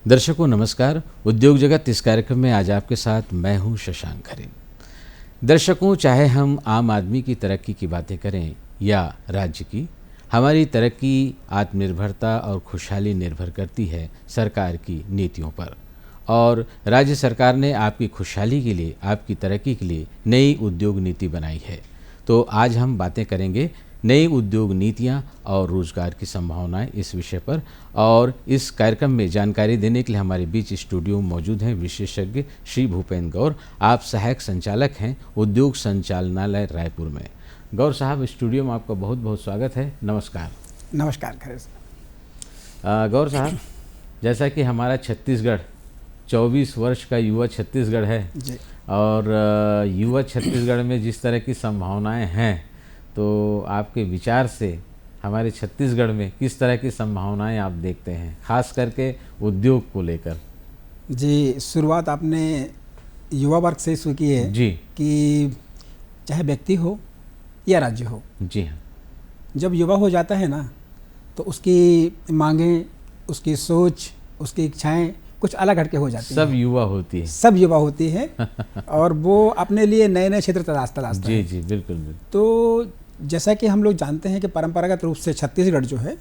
दर्शकों नमस्कार। उद्योग जगत इस कार्यक्रम में आज आपके साथ मैं हूं शशांक खरे। दर्शकों, चाहे हम आम आदमी की तरक्की की बातें करें या राज्य की, हमारी तरक्की, आत्मनिर्भरता और खुशहाली निर्भर करती है सरकार की नीतियों पर। और राज्य सरकार ने आपकी खुशहाली के लिए, आपकी तरक्की के लिए नई उद्योग नीति बनाई है। तो आज हम बातें करेंगे नई उद्योग नीतियां और रोजगार की संभावनाएं इस विषय पर। और इस कार्यक्रम में जानकारी देने के लिए हमारे बीच स्टूडियो में मौजूद हैं विशेषज्ञ श्री भूपेंद्र गौर। आप सहायक संचालक हैं उद्योग संचालनालय रायपुर में। गौर साहब, स्टूडियो में आपका बहुत बहुत स्वागत है। नमस्कार। नमस्कार खरे साहब। गौर साहब, जैसा कि हमारा छत्तीसगढ़ 24 वर्ष का युवा छत्तीसगढ़ है जी। और युवा छत्तीसगढ़ में जिस तरह की संभावनाएं हैं, तो आपके विचार से हमारे छत्तीसगढ़ में किस तरह की संभावनाएं आप देखते हैं, खास करके उद्योग को लेकर? जी, शुरुआत आपने युवा वर्ग से शुरू की है जी कि चाहे व्यक्ति हो या राज्य हो, जी हाँ, जब युवा हो जाता है ना, तो उसकी मांगें, उसकी सोच, उसकी इच्छाएं कुछ अलग हटके हो जाती हैं। सब युवा होती है। सब युवा होती है और वो अपने लिए नए नए क्षेत्र तलाशता जी है। जी, बिल्कुल बिल्कुल। तो जैसा कि हम लोग जानते हैं कि परंपरागत रूप से छत्तीसगढ़ जो है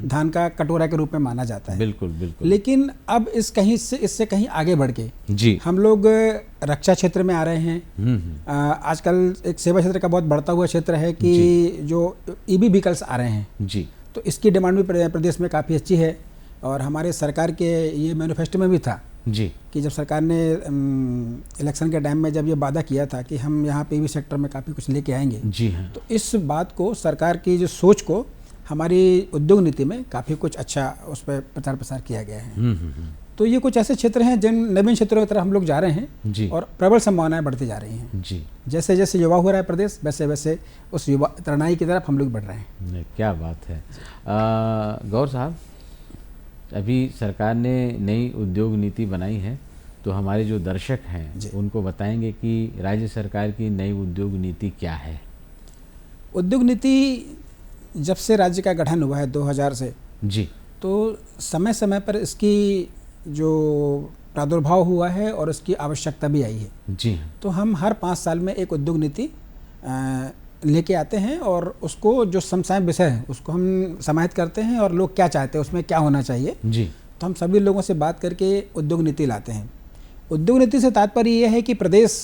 धान का कटोरा के रूप में माना जाता है। बिल्कुल बिल्कुल। लेकिन अब इससे कहीं आगे बढ़ के जी हम लोग रक्षा क्षेत्र में आ रहे हैं। आजकल एक सेवा क्षेत्र का बहुत बढ़ता हुआ क्षेत्र है कि जो ईवी व्हीकल्स आ रहे हैं जी, तो इसकी डिमांड भी प्रदेश में काफ़ी अच्छी है। और हमारे सरकार के ये मैनिफेस्टो में भी था जी कि जब सरकार ने इलेक्शन के टाइम में जब ये वादा किया था कि हम यहाँ पे ईवी सेक्टर में काफ़ी कुछ लेके आएंगे, जी हाँ, तो इस बात को, सरकार की जो सोच को हमारी उद्योग नीति में काफ़ी कुछ अच्छा उस पर प्रचार प्रसार किया गया है। तो ये कुछ ऐसे क्षेत्र हैं जिन नवीन क्षेत्रों की तरफ हम लोग जा रहे हैं जी और प्रबल संभावनाएं बढ़ती जा रही हैं। जी। जैसे जैसे युवा हो रहा है प्रदेश, वैसे वैसे उस युवा तरनाई की तरफ हम लोग बढ़ रहे हैं। क्या बात है। गौर साहब, अभी सरकार ने नई उद्योग नीति बनाई है, तो हमारे जो दर्शक हैं उनको बताएंगे कि राज्य सरकार की नई उद्योग नीति क्या है? उद्योग नीति जब से राज्य का गठन हुआ है 2000 से जी, तो समय समय पर इसकी जो प्रादुर्भाव हुआ है और इसकी आवश्यकता भी आई है। जी हाँ, तो हम हर 5 साल में एक उद्योग नीति लेके आते हैं और उसको जो समसामयिक विषय है उसको हम समाहित करते हैं और लोग क्या चाहते हैं, उसमें क्या होना चाहिए। जी, तो हम सभी लोगों से बात करके उद्योग नीति लाते हैं। उद्योग नीति से तात्पर्य ये है कि प्रदेश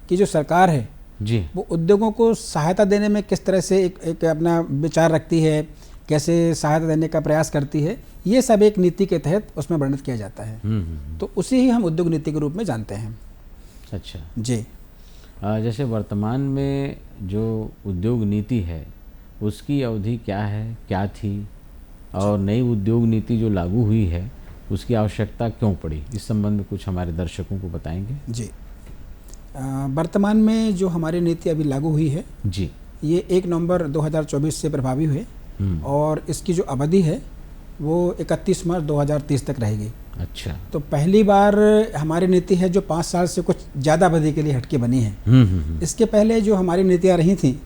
की जो सरकार है जी, वो उद्योगों को सहायता देने में किस तरह से एक अपना विचार रखती है, कैसे सहायता देने का प्रयास करती है, ये सब एक नीति के तहत उसमें वर्णित किया जाता है। तो उसे ही हम उद्योग नीति के रूप में जानते हैं। अच्छा जी। जैसे वर्तमान में जो उद्योग नीति है उसकी अवधि क्या है, क्या थी, और नई उद्योग नीति जो लागू हुई है उसकी आवश्यकता क्यों पड़ी, इस संबंध में कुछ हमारे दर्शकों को बताएंगे? जी, वर्तमान में जो हमारी नीति अभी लागू हुई है जी, ये 1 नवंबर 2024 से प्रभावी हुई और इसकी जो अवधि है वो 31 मार्च 2030 तक रहेगी। अच्छा। तो पहली बार हमारी नीति है जो 5 साल से कुछ ज़्यादा अवधि के लिए हटके बनी है। इसके पहले जो हमारी नीतियाँ रही थी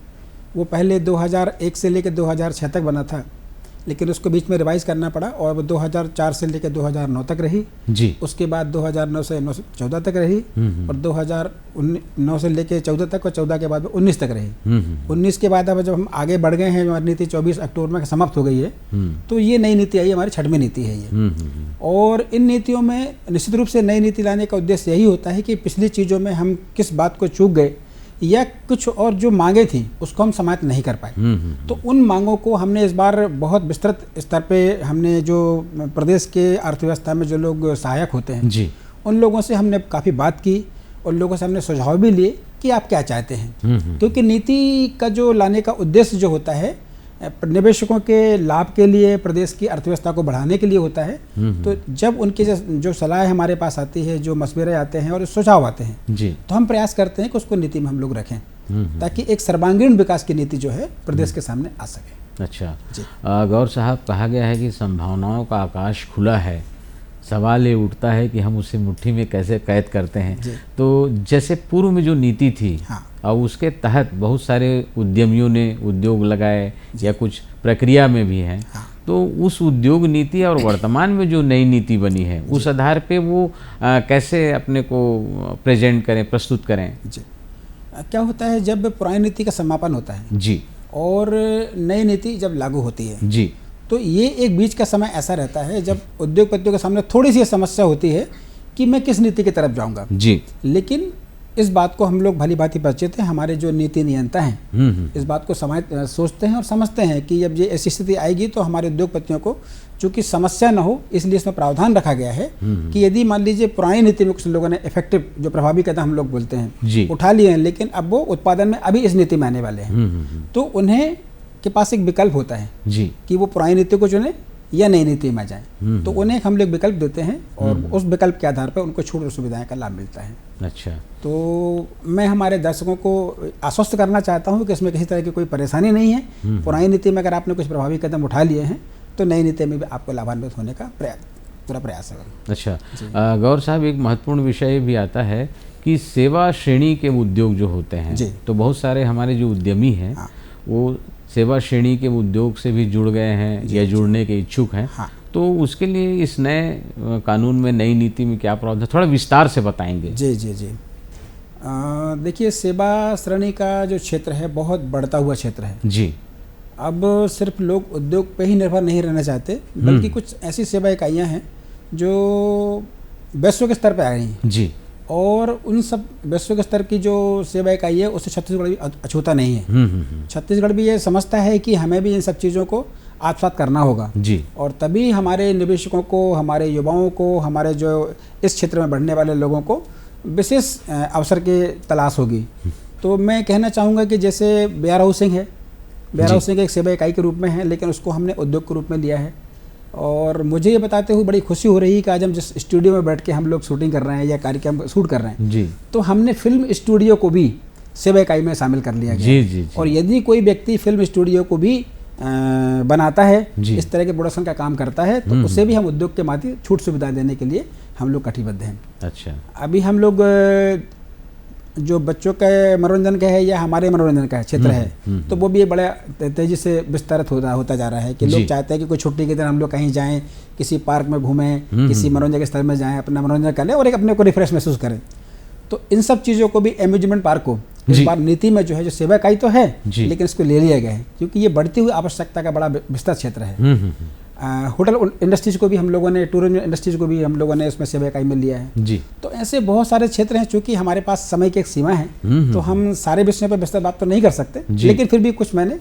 वो पहले 2001 से लेकर 2006 तक बना था, लेकिन उसको बीच में रिवाइज करना पड़ा और वो 2004 से लेकर 2009 तक रही जी। उसके बाद 2009 से 14 तक रही और 2009 से लेकर 14 तक और 14 के बाद 19 तक रही। 19 के बाद अब जब हम आगे बढ़ गए हैं, हमारी नीति 24 अक्टूबर में समाप्त हो गई है, तो ये नई नीति आई, हमारी 6वीं नीति है ये। और इन नीतियों में निश्चित रूप से नई नीति लाने का उद्देश्य यही होता है कि पिछली चीज़ों में हम किस बात को चूक गए या कुछ और जो मांगे थी उसको हम समाप्त नहीं कर पाए। तो उन मांगों को हमने इस बार बहुत विस्तृत स्तर पे हमने जो प्रदेश के अर्थव्यवस्था में जो लोग सहायक होते हैं जी, उन लोगों से हमने काफ़ी बात की, उन लोगों से हमने सुझाव भी लिए कि आप क्या चाहते हैं। क्योंकि नीति का जो लाने का उद्देश्य जो होता है निवेशकों के लाभ के लिए, प्रदेश की अर्थव्यवस्था को बढ़ाने के लिए होता है। तो जब उनकी जो सलाह हमारे पास आती है, जो मशवरे आते हैं और सुझाव आते हैं जी, तो हम प्रयास करते हैं कि उसको नीति में हम लोग रखें ताकि एक सर्वांगीण विकास की नीति जो है प्रदेश के सामने आ सके। अच्छा। गौर साहब, कहा गया है कि संभावनाओं का आकाश खुला है, सवाल ये उठता है कि हम उसे मुट्ठी में कैसे कैद करते हैं। तो जैसे पूर्व में जो नीति थी और उसके तहत बहुत सारे उद्यमियों ने उद्योग लगाए या कुछ प्रक्रिया में भी हैं, तो उस उद्योग नीति और वर्तमान में जो नई नीति बनी है उस आधार पे वो कैसे अपने को प्रेजेंट करें, प्रस्तुत करें? जी, क्या होता है जब पुरानी नीति का समापन होता है जी और नई नीति जब लागू होती है जी, तो ये एक बीच का समय ऐसा रहता है जब उद्योगपतियों के सामने थोड़ी सी समस्या होती है कि मैं किस नीति की तरफ जाऊंगा। जी, लेकिन इस बात को हम लोग भली भांति परिचित हैं, हमारे जो नीति नियंता हैं इस बात को सोचते हैं और समझते हैं कि जब ये ऐसी स्थिति आएगी तो हमारे उद्योगपतियों को चूंकि समस्या न हो इसलिए इसमें प्रावधान रखा गया है कि यदि मान लीजिए पुरानी नीति में कुछ लोगों ने इफेक्टिव जो प्रभावी कदम हम लोग बोलते हैं उठा लिए हैं, लेकिन अब वो उत्पादन में अभी इस नीति में आने वाले हैं, तो उन्हें के पास एक विकल्प होता है जी कि वो पुरानी नीति को चुने या नई नीति में जाएं। तो उन्हें हम लोग विकल्प देते हैं और उस विकल्प के आधार पर उनको छूट और सुविधाएं का लाभ मिलता है। अच्छा, तो मैं हमारे दर्शकों को आश्वस्त करना चाहता हूं कि इसमें किसी तरह की कोई परेशानी नहीं है। पुरानी नीति में अगर आपने कुछ प्रभावी कदम उठा लिए हैं तो नई नीति में भी आपको लाभान्वित होने का पूरा प्रयास है। अच्छा, गौर साहब, एक महत्वपूर्ण विषय भी आता है कि सेवा श्रेणी के उद्योग जो होते हैं, तो बहुत सारे हमारे जो उद्यमी हैं वो सेवा श्रेणी के उद्योग से भी जुड़ गए हैं या जुड़ने के इच्छुक हैं। तो उसके लिए इस नए कानून में, नई नीति में क्या प्रावधान, थोड़ा विस्तार से बताएंगे? जी जी जी, देखिए सेवा श्रेणी का जो क्षेत्र है बहुत बढ़ता हुआ क्षेत्र है जी। अब सिर्फ लोग उद्योग पे ही निर्भर नहीं रहना चाहते, बल्कि कुछ ऐसी सेवा इकाइयाँ हैं जो वैश्विक स्तर पर आ रही हैं जी, और उन सब वैश्विक स्तर की जो सेवा इकाई है उससे छत्तीसगढ़ भी अछूता नहीं है। छत्तीसगढ़ भी ये समझता है कि हमें भी इन सब चीज़ों को आत्मसात करना होगा जी, और तभी हमारे निवेशकों को, हमारे युवाओं को, हमारे जो इस क्षेत्र में बढ़ने वाले लोगों को विशेष अवसर की तलाश होगी। तो मैं कहना चाहूँगा कि जैसे वेयर हाउसिंग है, वेयर हाउसिंग एक सेवा इकाई के रूप में है, लेकिन उसको हमने उद्योग के रूप में लिया है। और मुझे ये बताते हुए बड़ी खुशी हो रही है कि आज हम जिस स्टूडियो में बैठ के हम लोग शूटिंग कर रहे हैं या कार्यक्रम शूट कर रहे हैं जी, तो हमने फिल्म स्टूडियो को भी सेवा इकाई में शामिल कर लिया गया जी, जी, जी। और यदि कोई व्यक्ति फिल्म स्टूडियो को भी बनाता है, इस तरह के प्रोडक्शन का काम करता है, तो उसे भी हम उद्योग के माध्यम छूट सुविधा देने के लिए हम लोग कटिबद्ध हैं। अच्छा, अभी हम लोग जो बच्चों के मनोरंजन का है या हमारे मनोरंजन का क्षेत्र है, तो वो भी बड़ा तेजी से विस्तारित होता जा रहा है कि लोग चाहते हैं कि कोई छुट्टी के दिन हम लोग कहीं जाएं, किसी पार्क में घूमें, किसी मनोरंजन के स्थल में जाएं, अपना मनोरंजन कर लें और एक अपने को रिफ्रेश महसूस करें। तो इन सब चीज़ों को भी एम्यूजमेंट पार्क को इस बार नीति में जो है, जो सेवा इकाई तो है लेकिन इसको ले लिया गया है क्योंकि ये बढ़ती हुई आवश्यकता का बड़ा विस्तृत क्षेत्र है। होटल इंडस्ट्रीज को भी हम लोगों ने, टूरिज्म इंडस्ट्रीज को भी हम लोगों ने उसमें सेवा इकाई में लिया है जी। तो ऐसे बहुत सारे क्षेत्र हैं, चूंकि हमारे पास समय की एक सीमा है तो हम सारे विषयों पर विस्तृत बात तो नहीं कर सकते, लेकिन फिर भी कुछ मैंने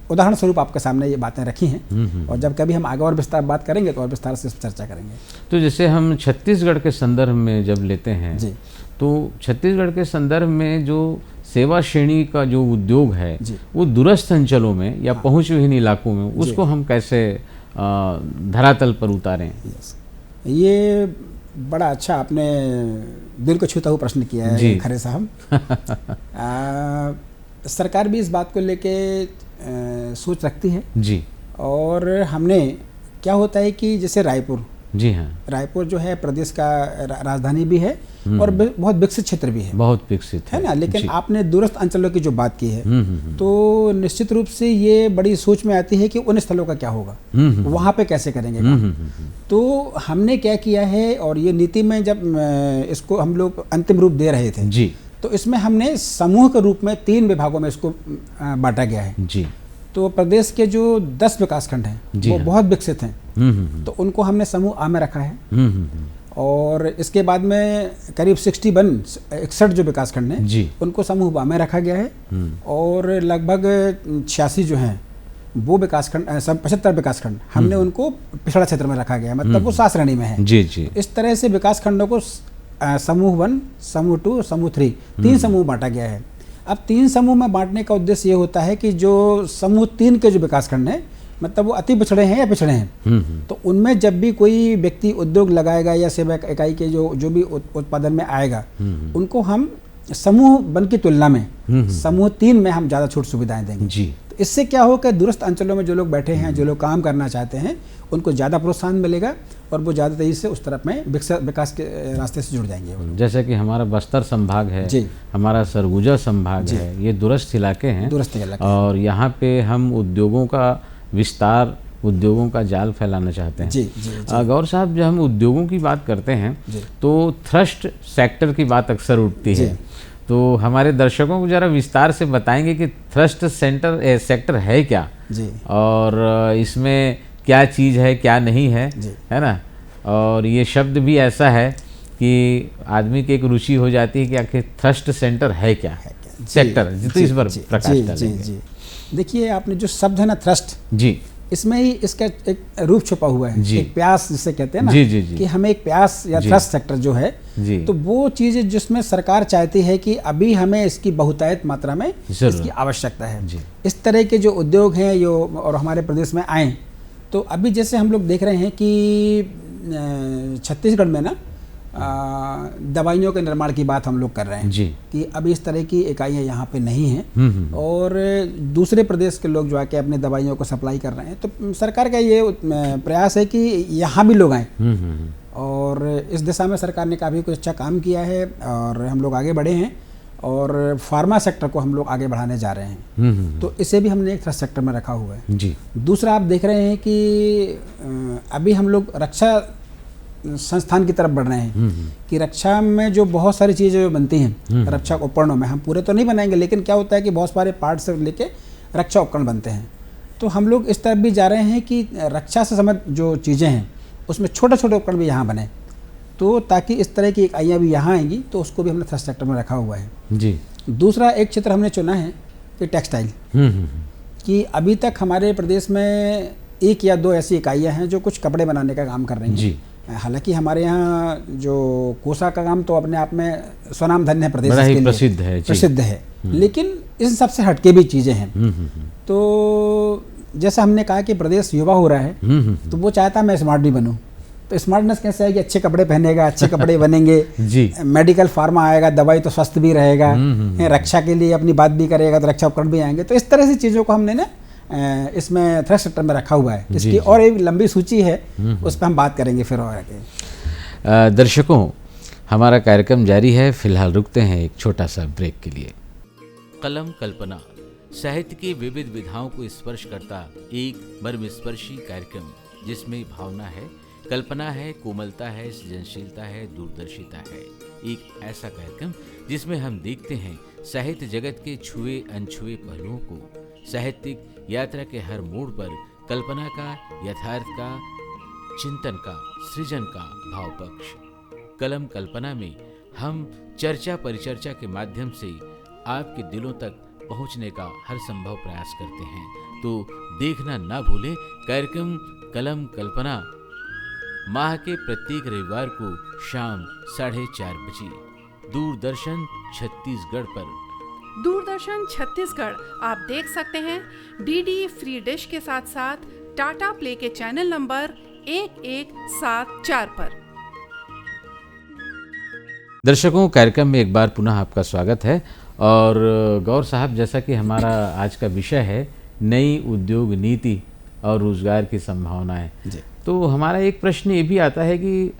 उदाहरण स्वरूप आपके सामने ये बातें रखी हैं, और जब कभी हम आगे और विस्तार बात करेंगे तो और विस्तार से चर्चा करेंगे। तो जैसे हम छत्तीसगढ़ के संदर्भ में जब लेते हैं जी, तो छत्तीसगढ़ के संदर्भ में जो सेवा श्रेणी का जो उद्योग है वो दूरस्थ अंचलों में या पहुंच विहीन इलाकों में उसको हम कैसे धरातल पर उतारें? ये बड़ा अच्छा आपने दिल को छूता हुआ प्रश्न किया है खरे साहब। सरकार भी इस बात को लेके सोच रखती है जी, और हमने क्या होता है कि जैसे रायपुर जी हाँ, रायपुर जो है प्रदेश का राजधानी भी है और बहुत विकसित क्षेत्र भी है, बहुत विकसित है ना, लेकिन आपने दूरस्थ अंचलों की जो बात की है तो निश्चित रूप से ये बड़ी सोच में आती है कि उन स्थलों का क्या होगा, वहाँ पे कैसे करेंगे काम। तो हमने क्या किया है, और ये नीति में जब इसको हम लोग अंतिम रूप दे रहे थे जी, तो इसमें हमने समूह के रूप में 3 विभागों में इसको बांटा गया है जी। तो प्रदेश के जो 10 विकासखंड हैं वो बहुत विकसित हैं, तो उनको हमने समूह आ में रखा है। और इसके बाद में करीब 61 जो विकासखंड हैं उनको समूह बा में रखा गया है, और लगभग 86 जो हैं वो विकासखंड, 75 विकासखंड हमने उनको पिछड़ा क्षेत्र में रखा गया है, मतलब वो 7 श्रेणी में है जी जी। इस तरह से विकासखंडों को समूह 1, समूह 2, समूह 3 3 समूह बांटा गया है। अब 3 समूह में बांटने का उद्देश्य ये होता है कि जो समूह 3 के जो विकासखंड हैं, मतलब वो अति पिछड़े हैं या पिछड़े हैं, तो उनमें जब भी कोई व्यक्ति उद्योग लगाएगा या सेवा इकाई के जो भी उत्पादन में आएगा, उनको हम समूह 1 की तुलना में समूह 3 में हम ज़्यादा छूट सुविधाएं देंगे जी। तो इससे क्या होगा, दूरस्थ अंचलों में जो लोग बैठे हैं, जो लोग काम करना चाहते हैं, उनको ज़्यादा प्रोत्साहन मिलेगा और वो ज़्यादा तेजी से उस तरफ में विकास के रास्ते से जुड़ जाएंगे। जैसे कि हमारा बस्तर संभाग है जी, हमारा सरगुजा संभाग है, ये दूरस्थ इलाके हैं, दूरस्थ इलाके, और यहाँ पे हम उद्योगों का विस्तार उद्योगों का जाल फैलाना चाहते हैं। जी जी, जी। गौर साहब, जब हम उद्योगों की बात करते हैं जी। तो थ्रस्ट सेक्टर की बात अक्सर उठती जी। है, तो हमारे दर्शकों को जरा विस्तार से बताएंगे कि थ्रस्ट सेक्टर है क्या जी। और इसमें क्या चीज़ है, क्या नहीं है, जी। है ना। और ये शब्द भी ऐसा है कि आदमी की एक रुचि हो जाती है कि आखिर थ्रस्ट सेंटर है क्या, सेक्टर, तो इस पर प्रकाश डालेंगे। जी। देखिए, आपने जो शब्द है ना थ्रस्ट, जी, इसमें ही इसका एक रूप छुपा हुआ है, एक प्यास जिसे कहते हैं ना। जी जी जी। कि हमें एक प्यास या थ्रस्ट सेक्टर जो है जी, तो वो चीज़ जिसमें सरकार चाहती है कि अभी हमें इसकी बहुतायत मात्रा में इसकी आवश्यकता है। जी। इस तरह के जो उद्योग हैं यो और हमारे प्रदेश में आए, तो अभी जैसे हम लोग देख रहे हैं कि छत्तीसगढ़ में ना दवाइयों के निर्माण की बात हम लोग कर रहे हैं जी, कि अभी इस तरह की इकाइयाँ यहाँ पे नहीं हैं और दूसरे प्रदेश के लोग जो आके अपने दवाइयों को सप्लाई कर रहे हैं। तो सरकार का ये प्रयास है कि यहाँ भी लोग आएँ और इस दिशा में सरकार ने काफ़ी कुछ अच्छा काम किया है और हम लोग आगे बढ़े हैं और फार्मा सेक्टर को हम लोग आगे बढ़ाने जा रहे हैं। तो इसे भी हमने एक थ्रस्ट सेक्टर में रखा हुआ है। जी। दूसरा, आप देख रहे हैं कि अभी हम लोग रक्षा संस्थान की तरफ बढ़ रहे हैं कि रक्षा में जो बहुत सारी चीज़ें जो बनती हैं रक्षा उपकरणों में, हम पूरे तो नहीं बनाएंगे, लेकिन क्या होता है कि बहुत सारे पार्ट से लेके रक्षा उपकरण बनते हैं। तो हम लोग इस तरफ भी जा रहे हैं कि रक्षा से संबंधित जो चीज़ें हैं उसमें छोटे छोटे उपकरण भी यहाँ बने, तो ताकि इस तरह की इकाइयाँ भी यहाँ आएंगी, तो उसको भी हमने थ्रस्ट सेक्टर में रखा हुआ है। जी। दूसरा एक क्षेत्र हमने चुना है कि टेक्सटाइल, कि अभी तक हमारे प्रदेश में 1 या 2 ऐसी इकाइयाँ हैं जो कुछ कपड़े बनाने का काम कर रही हैं। जी। हालांकि हमारे यहाँ जो कोसा का काम तो अपने आप में स्वनाम धन्य है, प्रदेश बड़ा ही के लिए प्रसिद्ध है, लेकिन इन सबसे हटके भी चीज़ें हैं। तो जैसा हमने कहा कि प्रदेश युवा हो रहा है, तो वो चाहता मैं स्मार्ट भी बनूं। तो स्मार्टनेस कैसे है कि अच्छे कपड़े पहनेगा, अच्छे कपड़े बनेंगे जी। मेडिकल फार्मा आएगा, दवाई तो स्वस्थ भी रहेगा, रक्षा के लिए अपनी बात भी करेगा तो रक्षा उपकरण भी आएंगे। तो इस तरह से चीज़ों को हमने ना इसमें थ्रस्ट सेक्टर में रखा हुआ है। इसकी और एक लंबी सूची है, उस पर हम बात करेंगे फिर और आगे। दर्शकों, हमारा कार्यक्रम जारी है, फिलहाल रुकते हैं एक छोटा सा ब्रेक के लिए। कलम कल्पना साहित्य की विविध विधाओं को स्पर्श करता एक मर्मस्पर्शी कार्यक्रम, जिसमें भावना है, कल्पना है, कोमलता है, सृजनशीलता है, दूरदर्शिता है। एक ऐसा कार्यक्रम जिसमें हम देखते हैं साहित्य जगत के छुए अनछुए पहलुओं को, साहित्यिक यात्रा के हर मोड़ पर कल्पना का, यथार्थ का, चिंतन का, सृजन का भाव पक्ष। कलम कल्पना में हम चर्चा परिचर्चा के माध्यम से आपके दिलों तक पहुंचने का हर संभव प्रयास करते हैं। तो देखना ना भूलें कार्यक्रम कलम कल्पना, माह के प्रत्येक रविवार को शाम 4:30 बजे दूरदर्शन छत्तीसगढ़ पर। दूरदर्शन छत्तीसगढ़ आप देख सकते हैं डीडी फ्री डिश के साथ साथ टाटा प्ले के चैनल नंबर 1174 पर। दर्शकों, कार्यक्रम में एक बार पुनः आपका स्वागत है। और गौर साहब, जैसा कि हमारा आज का विषय है नई उद्योग नीति और रोजगार की संभावनाएं, तो हमारा एक प्रश्न ये भी आता है कि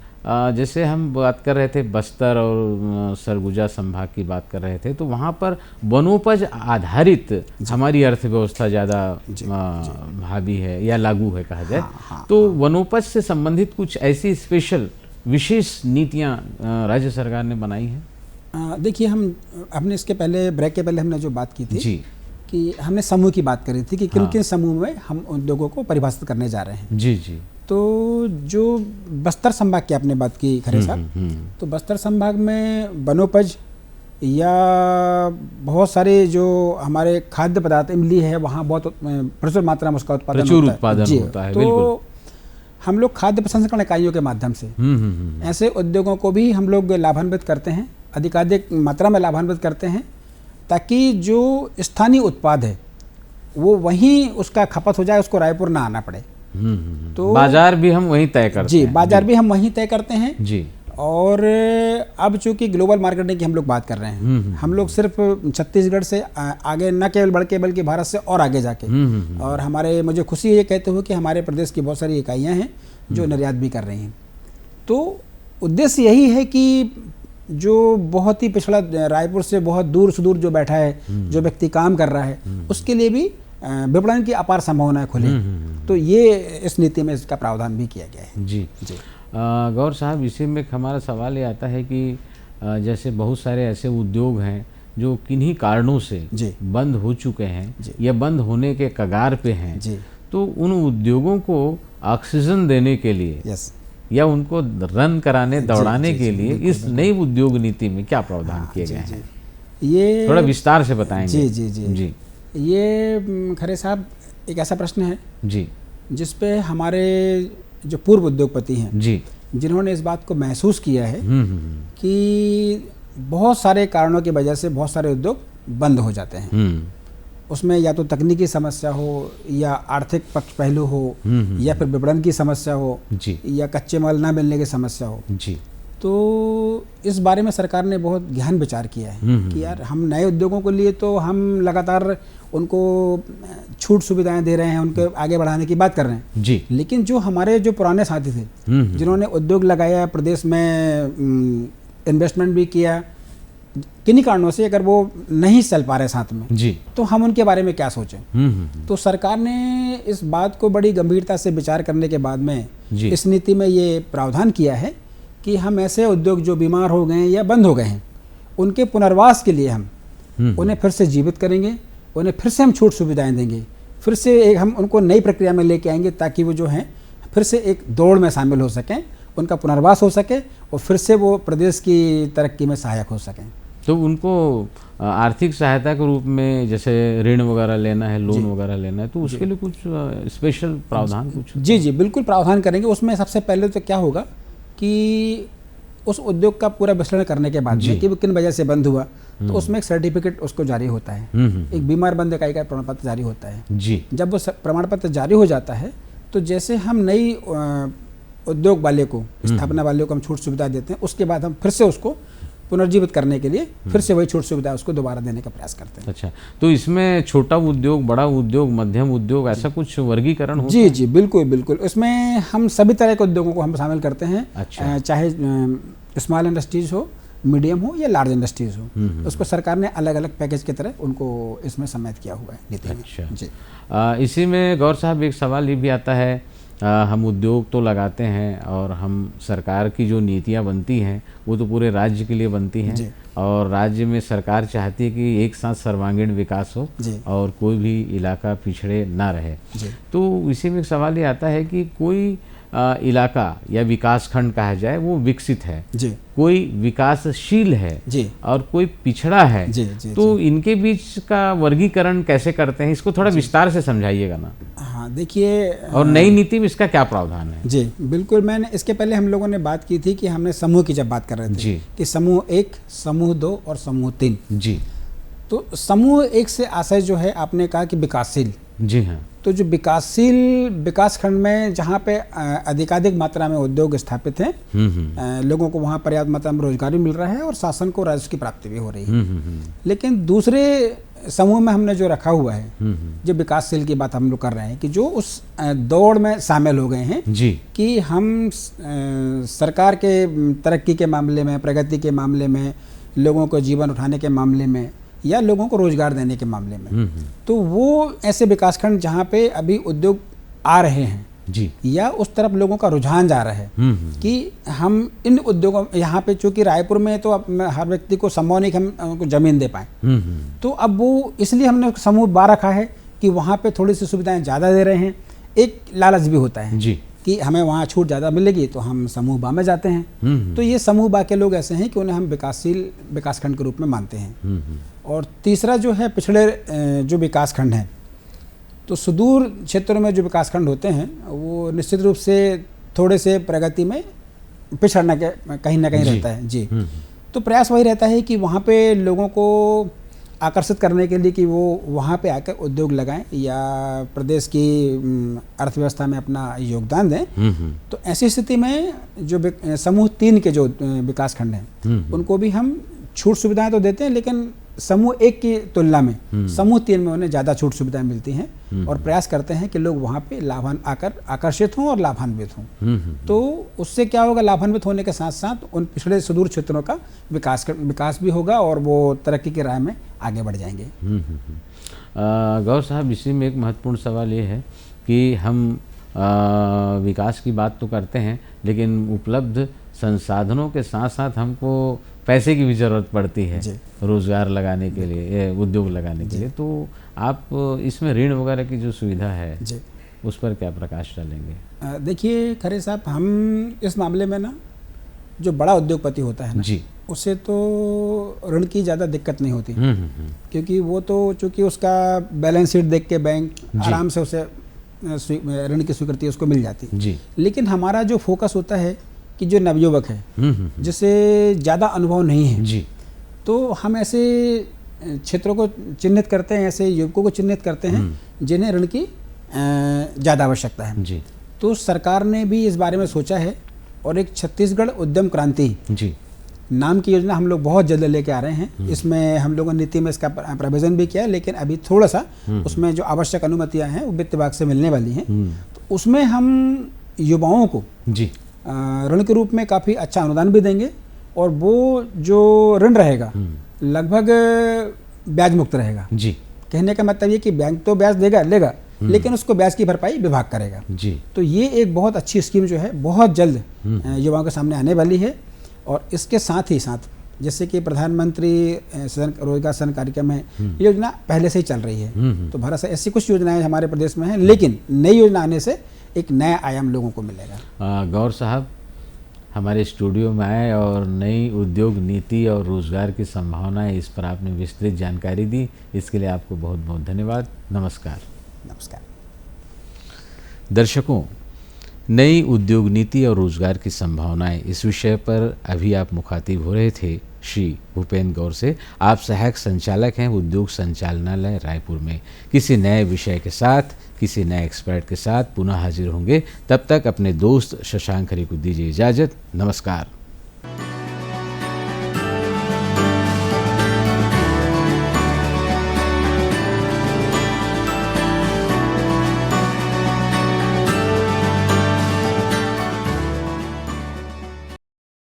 जैसे हम बात कर रहे थे बस्तर और सरगुजा संभाग की बात कर रहे थे, तो वहाँ पर वनोपज आधारित हमारी अर्थव्यवस्था ज़्यादा हावी है या लागू है कहा जाए। तो वनोपज से संबंधित कुछ ऐसी स्पेशल विशेष नीतियाँ राज्य सरकार ने बनाई हैं? देखिए, हमने इसके पहले ब्रेक के पहले हमने जो बात की थी जी, कि हमने समूह की बात करी थी कि किन किन समूह में हम उद्योगों को परिभाषित करने जा रहे हैं। जी जी। तो जो बस्तर संभाग की आपने बात की खरे साहब, तो बस्तर संभाग में वनोपज या बहुत सारे जो हमारे खाद्य पदार्थ इमली है, वहाँ बहुत प्रचुर मात्रा में उसका उत्पादन होता है। तो हम लोग खाद्य प्रसंस्करण इकाइयों के माध्यम से ऐसे उद्योगों को भी हम लोग लाभान्वित करते हैं, अधिकाधिक मात्रा में लाभान्वित करते हैं, ताकि जो स्थानीय उत्पाद है वो वहीं उसका खपत हो जाए, उसको रायपुर ना आना पड़े। तो बाजार भी हम वहीं तय करते हैं। जी, बाजार भी हम वहीं तय करते हैं जी। और अब चूंकि ग्लोबल मार्केटिंग की हम लोग बात कर रहे हैं, हम लोग सिर्फ छत्तीसगढ़ से आगे न केवल बढ़ के बल्कि भारत से और आगे जाके, और हमारे मुझे खुशी ये कहते हुए कि हमारे प्रदेश की बहुत सारी इकाइयाँ हैं जो निर्यात भी कर रही हैं। तो उद्देश्य यही है कि जो बहुत ही पिछड़ा रायपुर से बहुत दूर सुदूर जो बैठा है, जो व्यक्ति काम कर रहा है, उसके लिए भी विपणन की अपार संभावनाएं खुली। तो ये इस नीति में इसका प्रावधान भी किया गया है। जी जी गौर साहब, इसी में हमारा सवाल ये आता है कि जैसे बहुत सारे ऐसे उद्योग हैं जो किन्हीं कारणों से जी बंद हो चुके हैं जी या बंद होने के कगार पे हैं, जी तो उन उद्योगों को ऑक्सीजन देने के लिए यस या उनको रन कराने दौड़ाने जी, के जी, लिए बिल्कुल, इस नई उद्योग नीति में क्या प्रावधान किए जी, गए जी। हैं? ये थोड़ा विस्तार से बताएंगे। जी जी जी जी ये खरे साहब एक ऐसा प्रश्न है जी जिस पे हमारे जो पूर्व उद्योगपति हैं, जी जिन्होंने इस बात को महसूस किया है हम्म कि बहुत सारे कारणों की वजह से बहुत सारे उद्योग बंद हो जाते हैं। हम्म उसमें या तो तकनीकी समस्या हो या आर्थिक पक्ष पहलू हो या फिर विपणन की समस्या हो जी या कच्चे माल ना मिलने की समस्या हो। जी तो इस बारे में सरकार ने बहुत गहन विचार किया है कि यार हम नए उद्योगों के लिए तो हम लगातार उनको छूट सुविधाएं दे रहे हैं, उनके आगे बढ़ाने की बात कर रहे हैं, जी लेकिन जो हमारे जो पुराने साथी थे जिन्होंने उद्योग लगाया, प्रदेश में इन्वेस्टमेंट भी किया, किन्हीं कारणों से अगर वो नहीं चल पा रहे साथ में, जी तो हम उनके बारे में क्या सोचें। तो सरकार ने इस बात को बड़ी गंभीरता से विचार करने के बाद में जी इस नीति में ये प्रावधान किया है कि हम ऐसे उद्योग जो बीमार हो गए हैं या बंद हो गए हैं, उनके पुनर्वास के लिए हम उन्हें फिर से जीवित करेंगे, उन्हें फिर से हम छूट सुविधाएं देंगे, फिर से एक हम उनको नई प्रक्रिया में लेके आएंगे ताकि वो जो हैं फिर से एक दौड़ में शामिल हो सकें, उनका पुनर्वास हो सके और फिर से वो प्रदेश की तरक्की में सहायक हो सकें। तो उनको आर्थिक सहायता के रूप में जैसे ऋण वगैरह लेना है, लोन वगैरह लेना है, तो उसके लिए कुछ स्पेशल प्रावधान कुछ? जी जी बिल्कुल प्रावधान करेंगे। उसमें सबसे पहले तो क्या होगा कि उस उद्योग का पूरा विश्लेषण करने के बाद में कि वो किन वजह से बंद हुआ, तो उसमें एक सर्टिफिकेट उसको जारी होता है, एक बीमार बंद इकाई का प्रमाण पत्र जारी होता है। जी जब वो प्रमाण पत्र जारी हो जाता है तो जैसे हम नई उद्योग वाले को, स्थापना वाले को हम छूट सुविधा देते हैं, उसके बाद हम फिर से उसको पुनर्जीवित करने के लिए फिर से वही छूट सुविधा उसको दोबारा देने का प्रयास करते हैं। अच्छा, तो इसमें छोटा उद्योग, बड़ा उद्योग, मध्यम उद्योग, ऐसा कुछ वर्गीकरण होता है? जी जी बिल्कुल बिल्कुल। उसमें हम सभी तरह के उद्योगों को हम शामिल करते हैं। अच्छा। चाहे स्मॉल इंडस्ट्रीज हो, मीडियम हो या लार्ज इंडस्ट्रीज हो, उसको सरकार ने अलग अलग पैकेज की तरह उनको इसमें सम्मिलित किया हुआ है नीति में। अच्छा जी इसी में गौर साहब एक सवाल ये भी आता है, हम उद्योग तो लगाते हैं और हम सरकार की जो नीतियाँ बनती हैं वो तो पूरे राज्य के लिए बनती जी। हैं और राज्य में सरकार चाहती है कि एक साथ सर्वांगीण विकास हो जी और कोई भी इलाका पिछड़े ना रहे। जी तो इसी में एक सवाल ये आता है कि कोई इलाका या विकास खंड कहा जाए वो विकसित है, जी कोई विकासशील है जी और कोई पिछड़ा है, जी जी तो इनके बीच का वर्गीकरण कैसे करते हैं, इसको थोड़ा विस्तार से समझाइएगा ना। हाँ देखिए, और नई नीति में इसका क्या प्रावधान है? जी बिल्कुल। मैंने इसके पहले हम लोगों ने बात की थी कि हमने समूह की जब बात कर रहे थे जी। कि समूह 1, समूह 2 और समूह 3। जी तो समूह 1 से आशय जो है आपने कहा कि विकासशील, जी हाँ तो जो विकासशील विकास खंड में जहाँ पे अधिकाधिक मात्रा में उद्योग स्थापित हैं, लोगों को वहाँ पर्याप्त मात्रा में रोजगार भी मिल रहा है और शासन को राजस्व की प्राप्ति भी हो रही है। लेकिन दूसरे समूह में हमने जो रखा हुआ है, जो विकासशील की बात हम लोग कर रहे हैं कि जो उस दौड़ में शामिल हो गए हैं जी कि हम सरकार के तरक्की के मामले में, प्रगति के मामले में, लोगों को जीवन उठाने के मामले में या लोगों को रोजगार देने के मामले में, तो वो ऐसे विकासखंड जहाँ पे अभी उद्योग आ रहे हैं जी या उस तरफ लोगों का रुझान जा रहा है कि हम इन उद्योगों, यहाँ पे चूंकि रायपुर में तो अब हर व्यक्ति को संभव नहीं कि हम उनको जमीन दे पाएं, तो अब वो इसलिए हमने समूह 12 रखा है कि वहाँ पे थोड़ी सी सुविधाएं ज़्यादा दे रहे हैं। एक लालच भी होता है जी कि हमें वहाँ छूट ज़्यादा मिलेगी तो हम समूह 12 में जाते हैं। तो ये समूह 12 के लोग ऐसे हैं कि उन्हें हम विकासशील विकासखंड के रूप में मानते हैं। और तीसरा जो है पिछड़े जो विकासखंड हैं, तो सुदूर क्षेत्रों में जो विकासखंड होते हैं वो निश्चित रूप से थोड़े से प्रगति में पिछड़ना के कहीं ना कहीं रहता है। जी तो प्रयास वही रहता है कि वहाँ पे लोगों को आकर्षित करने के लिए कि वो वहाँ पे आकर उद्योग लगाएं या प्रदेश की अर्थव्यवस्था में अपना योगदान दें। तो ऐसी स्थिति में जो समूह 3 के जो विकासखंड हैं उनको भी हम छूट सुविधाएं तो देते हैं, लेकिन समूह 1 की तुलना में समूह 3 में उन्हें ज़्यादा छूट सुविधाएं मिलती हैं और प्रयास करते हैं कि लोग वहाँ पे आकर्षित हों और लाभान्वित हों। तो उससे क्या होगा, लाभान्वित होने के साथ साथ उन पिछड़े सुदूर क्षेत्रों का विकास भी होगा और वो तरक्की की राह में आगे बढ़ जाएंगे। गौर साहब, इसी में एक महत्वपूर्ण सवाल ये है कि हम विकास की बात तो करते हैं, लेकिन उपलब्ध संसाधनों के साथ साथ हमको पैसे की भी ज़रूरत पड़ती है रोज़गार लगाने के लिए, उद्योग लगाने के लिए। तो आप इसमें ऋण वगैरह की जो सुविधा है उस पर क्या प्रकाश डालेंगे? देखिए खरे साहब, हम इस मामले में ना, जो बड़ा उद्योगपति होता है ना जी, उससे तो ऋण की ज़्यादा दिक्कत नहीं होती, क्योंकि वो तो चूँकि उसका बैलेंस शीट देख के बैंक आराम से उसे ऋण की स्वीकृति उसको मिल जाती जी। लेकिन हमारा जो फोकस होता है कि जो नवयुवक है जिसे ज़्यादा अनुभव नहीं है जी, तो हम ऐसे क्षेत्रों को चिन्हित करते हैं, ऐसे युवकों को चिन्हित करते हैं जिन्हें ऋण की ज़्यादा आवश्यकता है जी। तो सरकार ने भी इस बारे में सोचा है और एक छत्तीसगढ़ उद्यम क्रांति जी नाम की योजना हम लोग बहुत जल्द लेके आ रहे हैं। इसमें हम लोगों ने नीति में इसका प्रोविजन भी किया है, लेकिन अभी थोड़ा सा उसमें जो आवश्यक अनुमतियां हैं वो वित्त विभाग से मिलने वाली हैं। तो उसमें हम युवाओं को जी ऋण के रूप में काफ़ी अच्छा अनुदान भी देंगे और वो जो ऋण रहेगा लगभग ब्याज मुक्त रहेगा। जी, कहने का मतलब ये कि बैंक तो ब्याज लेगा लेकिन उसको ब्याज की भरपाई विभाग करेगा। जी। तो ये एक बहुत अच्छी स्कीम जो है बहुत जल्द युवाओं के सामने आने वाली है। और इसके साथ ही साथ जैसे कि प्रधानमंत्री रोजगार सृजन कार्यक्रम है, ये योजना पहले से ही चल रही है। तो भारत से ऐसी कुछ योजनाएं हमारे प्रदेश में हैं, लेकिन नई योजना आने से एक नया आयाम लोगों को मिलेगा। गौर साहब हमारे स्टूडियो में आए और नई उद्योग नीति और रोजगार की संभावनाएं, इस पर आपने विस्तृत जानकारी दी, इसके लिए आपको बहुत बहुत धन्यवाद। नमस्कार। नमस्कार। दर्शकों, नई उद्योग नीति और रोजगार की संभावनाएं, इस विषय पर अभी आप मुखातिब हो रहे थे श्री भूपेंद्र गौर से। आप सहायक संचालक हैं उद्योग संचालनालय रायपुर में। किसी नए विषय के साथ, किसी नए एक्सपर्ट के साथ पुनः हाजिर होंगे। तब तक अपने दोस्त शशांक खरे को दीजिए इजाज़त। नमस्कार।